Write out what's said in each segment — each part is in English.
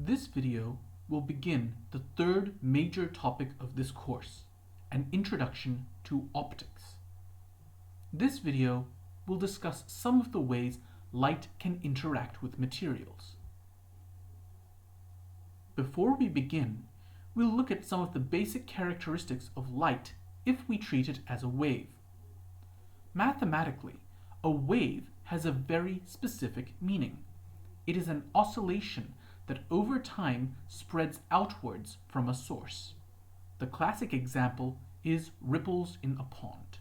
This video will begin the third major topic of this course, an introduction to optics. This video will discuss some of the ways light can interact with materials. Before we begin, we'll look at some of the basic characteristics of light if we treat it as a wave. Mathematically, a wave has a very specific meaning. It is an oscillation that over time spreads outwards from a source. The classic example is ripples in a pond.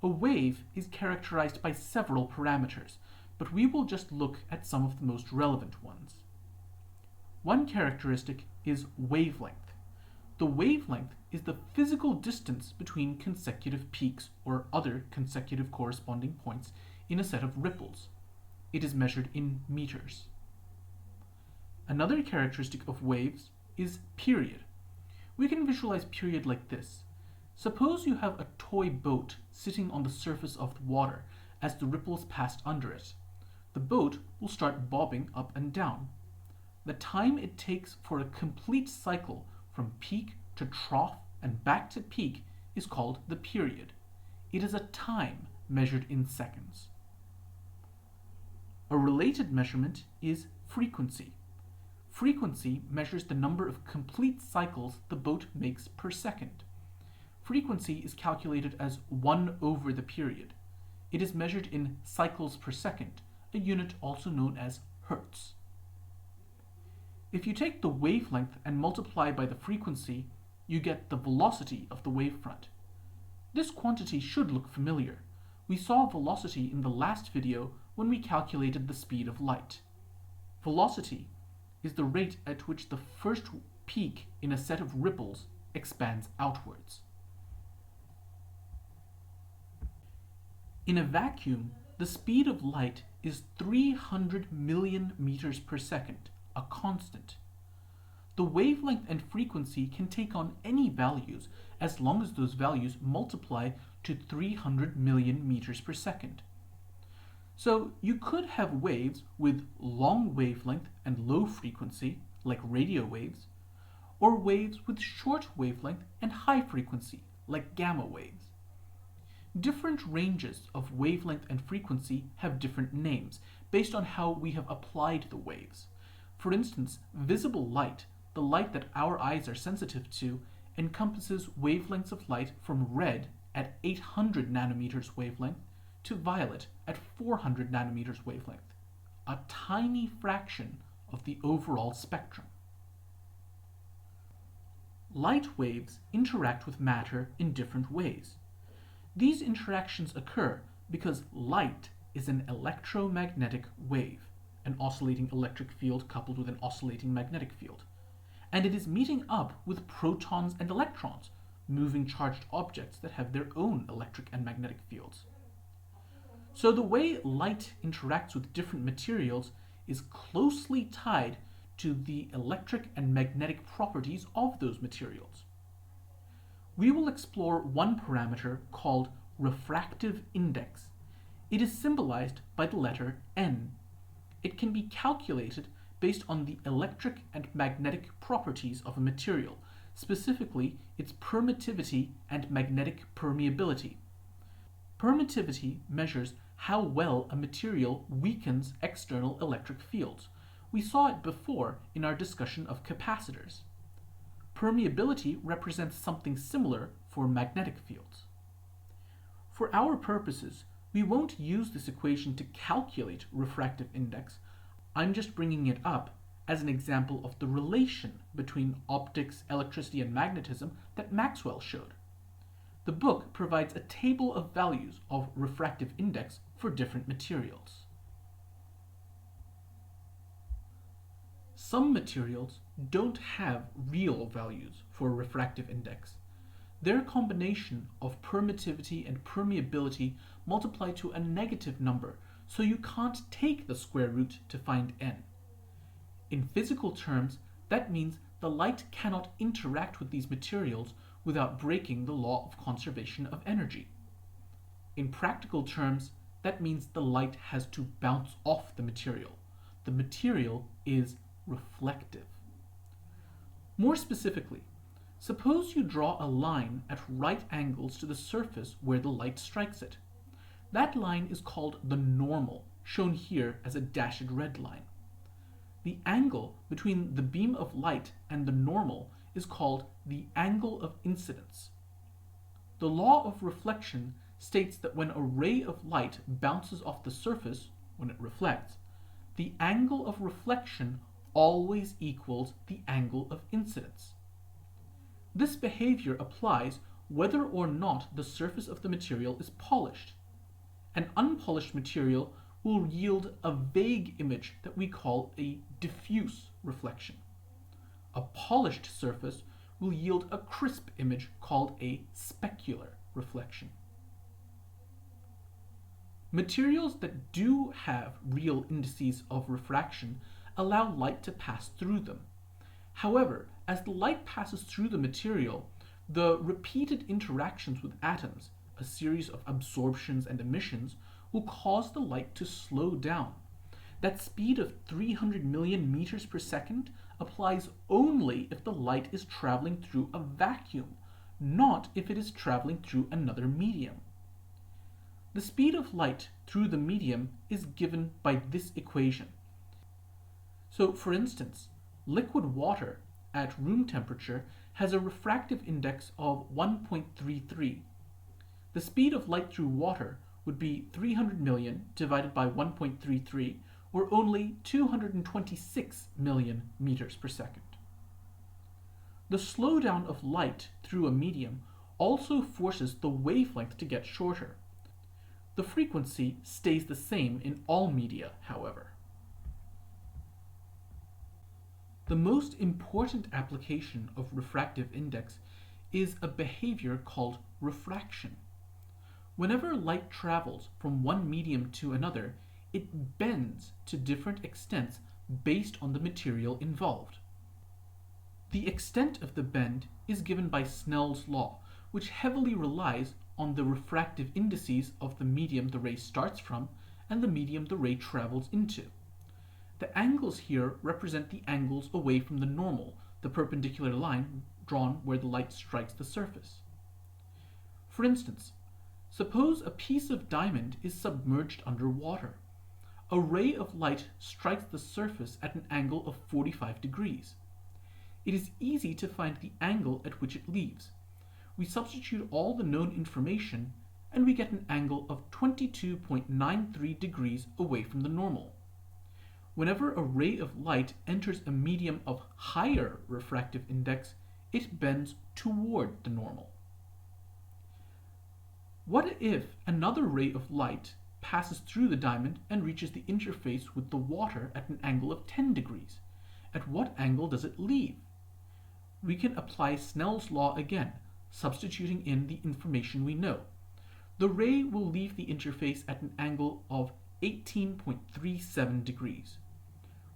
A wave is characterized by several parameters, but we will just look at some of the most relevant ones. One characteristic is wavelength. The wavelength is the physical distance between consecutive peaks or other consecutive corresponding points in a set of ripples. It is measured in meters. Another characteristic of waves is period. We can visualize period like this. Suppose you have a toy boat sitting on the surface of the water as the ripples pass under it. The boat will start bobbing up and down. The time it takes for a complete cycle from peak to trough and back to peak is called the period. It is a time measured in seconds. A related measurement is frequency. Frequency measures the number of complete cycles the boat makes per second. Frequency is calculated as 1 over the period. It is measured in cycles per second, a unit also known as hertz. If you take the wavelength and multiply by the frequency, you get the velocity of the wavefront. This quantity should look familiar. We saw velocity in the last video when we calculated the speed of light. Velocity is the rate at which the first peak in a set of ripples expands outwards. In a vacuum, the speed of light is 300 million meters per second, a constant. The wavelength and frequency can take on any values as long as those values multiply to 300 million meters per second. So you could have waves with long wavelength and low frequency, like radio waves, or waves with short wavelength and high frequency, like gamma waves. Different ranges of wavelength and frequency have different names based on how we have applied the waves. For instance, visible light, the light that our eyes are sensitive to, encompasses wavelengths of light from red at 800 nanometers wavelength to violet at 400 nanometers wavelength, a tiny fraction of the overall spectrum. Light waves interact with matter in different ways. These interactions occur because light is an electromagnetic wave, an oscillating electric field coupled with an oscillating magnetic field, and it is meeting up with protons and electrons, moving charged objects that have their own electric and magnetic fields. So the way light interacts with different materials is closely tied to the electric and magnetic properties of those materials. We will explore one parameter called refractive index. It is symbolized by the letter N. It can be calculated based on the electric and magnetic properties of a material, specifically its permittivity and magnetic permeability. Permittivity measures how well a material weakens external electric fields. We saw it before in our discussion of capacitors. Permeability represents something similar for magnetic fields. For our purposes, we won't use this equation to calculate refractive index. I'm just bringing it up as an example of the relation between optics, electricity, and magnetism that Maxwell showed. The book provides a table of values of refractive index for different materials. Some materials don't have real values for refractive index. Their combination of permittivity and permeability multiply to a negative number, so you can't take the square root to find n. In physical terms, that means the light cannot interact with these materials without breaking the law of conservation of energy. In practical terms, that means the light has to bounce off the material. The material is reflective. More specifically, suppose you draw a line at right angles to the surface where the light strikes it. That line is called the normal, shown here as a dashed red line. The angle between the beam of light and the normal is called the angle of incidence. The law of reflection states that when a ray of light bounces off the surface, when it reflects, the angle of reflection always equals the angle of incidence. This behavior applies whether or not the surface of the material is polished. An unpolished material will yield a vague image that we call a diffuse reflection. A polished surface will yield a crisp image called a specular reflection. Materials that do have real indices of refraction allow light to pass through them. However, as the light passes through the material, the repeated interactions with atoms, a series of absorptions and emissions, will cause the light to slow down. That speed of 300 million meters per second applies only if the light is traveling through a vacuum, not if it is traveling through another medium. The speed of light through the medium is given by this equation. So, for instance, liquid water at room temperature has a refractive index of 1.33. The speed of light through water would be 300 million divided by 1.33, or only 226 million meters per second. The slowdown of light through a medium also forces the wavelength to get shorter. The frequency stays the same in all media, however. The most important application of refractive index is a behavior called refraction. Whenever light travels from one medium to another, it bends to different extents based on the material involved. The extent of the bend is given by Snell's law, which heavily relies on the refractive indices of the medium the ray starts from and the medium the ray travels into. The angles here represent the angles away from the normal, the perpendicular line drawn where the light strikes the surface. For instance, suppose a piece of diamond is submerged under water. A ray of light strikes the surface at an angle of 45 degrees. It is easy to find the angle at which it leaves. We substitute all the known information and we get an angle of 22.93 degrees away from the normal. Whenever a ray of light enters a medium of higher refractive index, it bends toward the normal. What if another ray of light passes through the diamond and reaches the interface with the water at an angle of 10 degrees? At what angle does it leave? We can apply Snell's law again, substituting in the information we know. The ray will leave the interface at an angle of 18.37 degrees.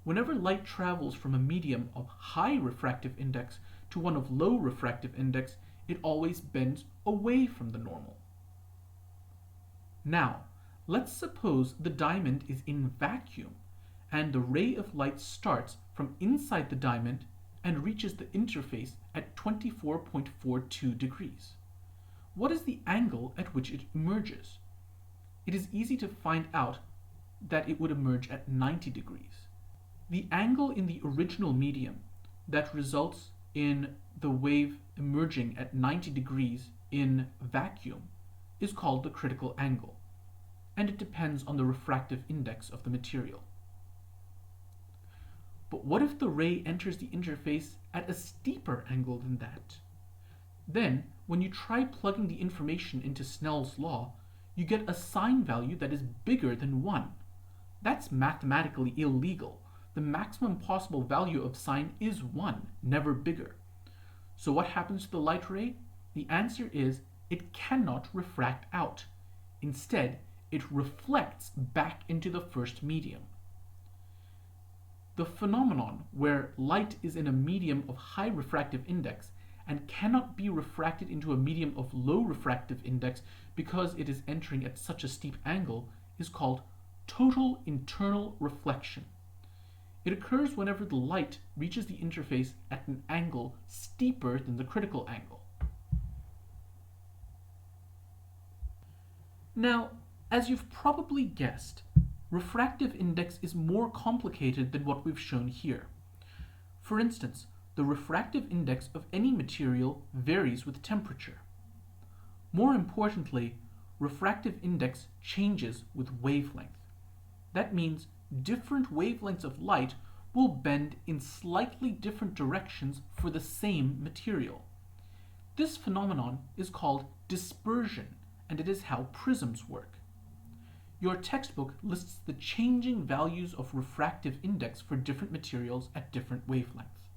Whenever light travels from a medium of high refractive index to one of low refractive index, it always bends away from the normal. Now, let's suppose the diamond is in vacuum and the ray of light starts from inside the diamond and reaches the interface at 24.42 degrees. What is the angle at which it emerges? It is easy to find out that it would emerge at 90 degrees. The angle in the original medium that results in the wave emerging at 90 degrees in vacuum is called the critical angle, and it depends on the refractive index of the material. But what if the ray enters the interface at a steeper angle than that? Then, when you try plugging the information into Snell's law, you get a sign value that is bigger than 1. That's mathematically illegal. The maximum possible value of sign is 1, never bigger. So what happens to the light ray? The answer is it cannot refract out. Instead, it reflects back into the first medium. The phenomenon where light is in a medium of high refractive index and cannot be refracted into a medium of low refractive index because it is entering at such a steep angle is called total internal reflection. It occurs whenever the light reaches the interface at an angle steeper than the critical angle. Now, as you've probably guessed, refractive index is more complicated than what we've shown here. For instance, the refractive index of any material varies with temperature. More importantly, refractive index changes with wavelength. That means different wavelengths of light will bend in slightly different directions for the same material. This phenomenon is called dispersion, and it is how prisms work. Your textbook lists the changing values of refractive index for different materials at different wavelengths.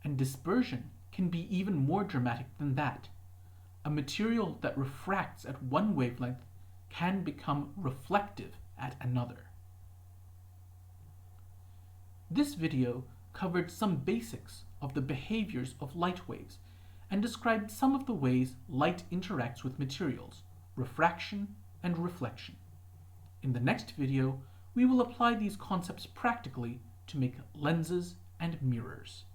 And dispersion can be even more dramatic than that. A material that refracts at one wavelength can become reflective at another. This video covered some basics of the behaviors of light waves and described some of the ways light interacts with materials, refraction and reflection. In the next video, we will apply these concepts practically to make lenses and mirrors.